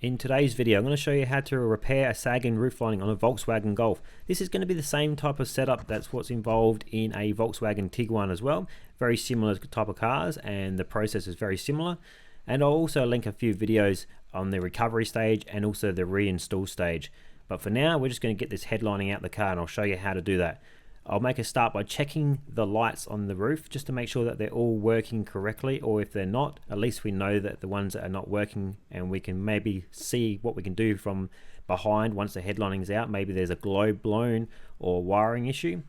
In today's video, I'm going to show you how to repair a sagging roof lining on a Volkswagen Golf. This is going to be the same type of setup that's what's involved in a Volkswagen Tiguan as well. Very similar type of cars, and the process is very similar. And I'll also link a few videos on the recovery stage and also the reinstall stage. But for now, we're just going to get this headlining out the car, and I'll show you how to do that. I'll make a start by checking the lights on the roof just to make sure that they're all working correctly, or if they're not, at least we know that the ones that are not working, and we can maybe see what we can do from behind once the headlining's out. Maybe there's a globe blown or wiring issue.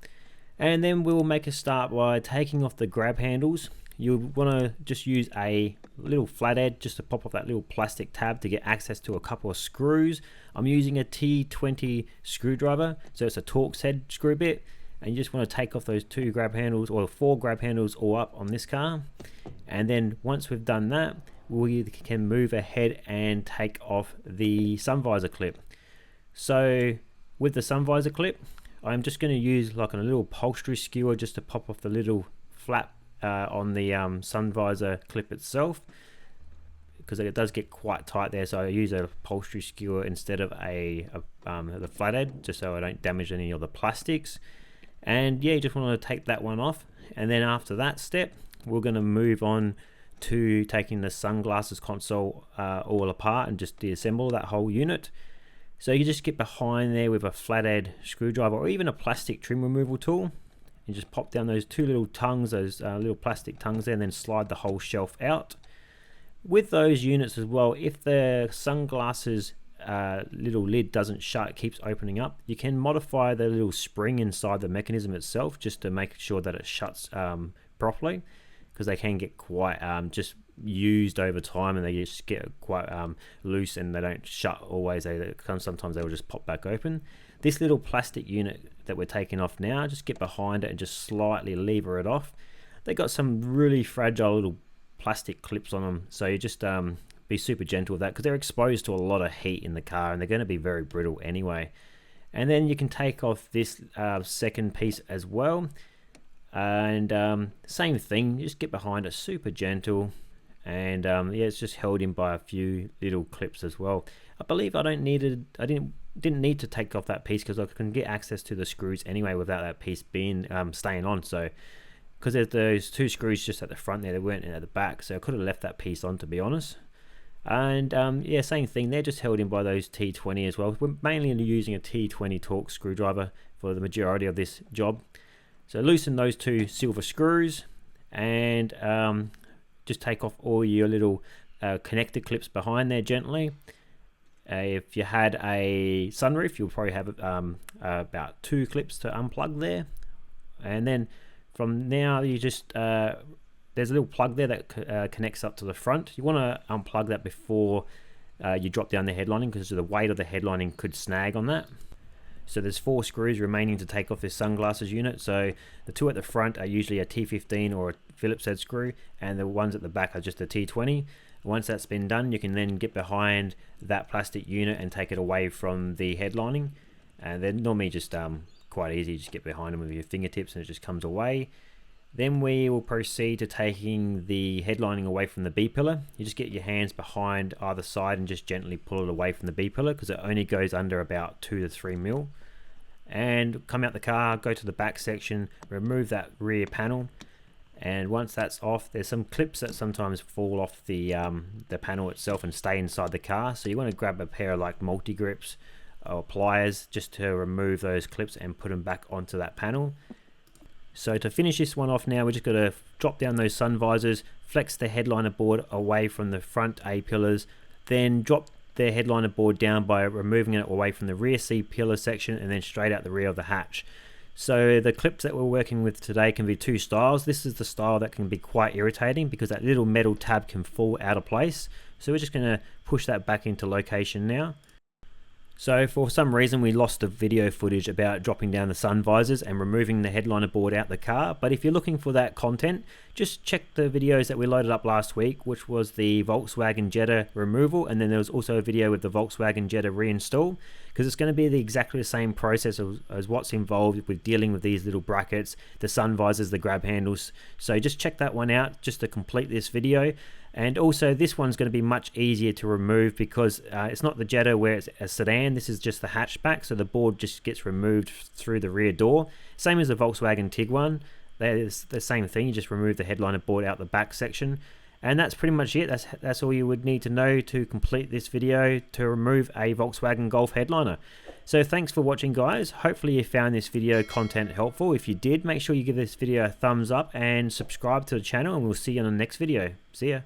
And then we'll make a start by taking off the grab handles. You'll want to just use a little flathead just to pop off that little plastic tab to get access to a couple of screws. I'm using a T20 screwdriver, so it's a Torx head screw bit. And you just want to take off those 2 grab handles, or 4 grab handles all up on this car. And then once we've done that, we can move ahead and take off the sun visor clip. So with the sun visor clip, I'm just going to use like a little upholstery skewer just to pop off the little flap on the sun visor clip itself, because it does get quite tight there. So I use a upholstery skewer instead of the flathead, just so I don't damage any of the plastics. And yeah, you just want to take that one off. And then after that step, we're going to move on to taking the sunglasses console all apart and just deassemble that whole unit. So you just get behind there with a flathead screwdriver or even a plastic trim removal tool. You just pop down those 2 little tongues, those little plastic tongues there, and then slide the whole shelf out. With those units as well, if the sunglasses little lid doesn't shut, it keeps opening up, you can modify the little spring inside the mechanism itself just to make sure that it shuts properly, because they can get quite just used over time, and they just get quite loose and they don't shut always. Sometimes they will just pop back open. This little plastic unit that we're taking off now, just get behind it and just slightly lever it off. They got some really fragile little plastic clips on them, so you just be super gentle with that, because they're exposed to a lot of heat in the car and they're going to be very brittle anyway. And then you can take off this second piece as well, and same thing, just get behind it, super gentle. And yeah, it's just held in by a few little clips as well. I believe I didn't need to take off that piece, because I can get access to the screws anyway without that piece being staying on. So because there's those 2 screws just at the front there, they weren't at the back, so I could have left that piece on, to be honest. And yeah, same thing, they're just held in by those T20 as well. We're mainly using a T20 Torx screwdriver for the majority of this job. So loosen those 2 silver screws, and just take off all your little connector clips behind there gently. If you had a sunroof, you'll probably have about 2 clips to unplug there. And then from now, you just there's a little plug there that connects up to the front. You want to unplug that before you drop down the headlining, because the weight of the headlining could snag on that. So there's 4 screws remaining to take off this sunglasses unit. So the 2 at the front are usually a T15 or a Phillips head screw, and the ones at the back are just a T20. Once that's been done, you can then get behind that plastic unit and take it away from the headlining. And they're normally just quite easy. You just get behind them with your fingertips and it just comes away. Then we will proceed to taking the headlining away from the B-pillar. You just get your hands behind either side and just gently pull it away from the B-pillar, because it only goes under about 2 to 3 mil. And come out the car, go to the back section, remove that rear panel. And once that's off, there's some clips that sometimes fall off the panel itself and stay inside the car. So you want to grab a pair of like multi-grips or pliers just to remove those clips and put them back onto that panel. So to finish this one off now, we're just going to drop down those sun visors, flex the headliner board away from the front A pillars, then drop the headliner board down by removing it away from the rear C pillar section, and then straight out the rear of the hatch. So the clips that we're working with today can be 2 styles. This is the style that can be quite irritating, because that little metal tab can fall out of place. So we're just going to push that back into location now. So for some reason we lost the video footage about dropping down the sun visors and removing the headliner board out the car, but if you're looking for that content, just check the videos that we loaded up last week, which was the Volkswagen Jetta removal, and then there was also a video with the Volkswagen Jetta reinstall, because it's going to be exactly the same process as what's involved with dealing with these little brackets, the sun visors, the grab handles. So just check that one out just to complete this video. And also this one's going to be much easier to remove because it's not the Jetta where it's a sedan. This is just the hatchback, so the board just gets removed through the rear door. Same as the Volkswagen Tiguan. There's the same thing, you just remove the headliner board out the back section. And that's pretty much it. That's all you would need to know to complete this video to remove a Volkswagen Golf headliner. So thanks for watching, guys. Hopefully you found this video content helpful. If you did, make sure you give this video a thumbs up and subscribe to the channel, and we'll see you on the next video. See ya.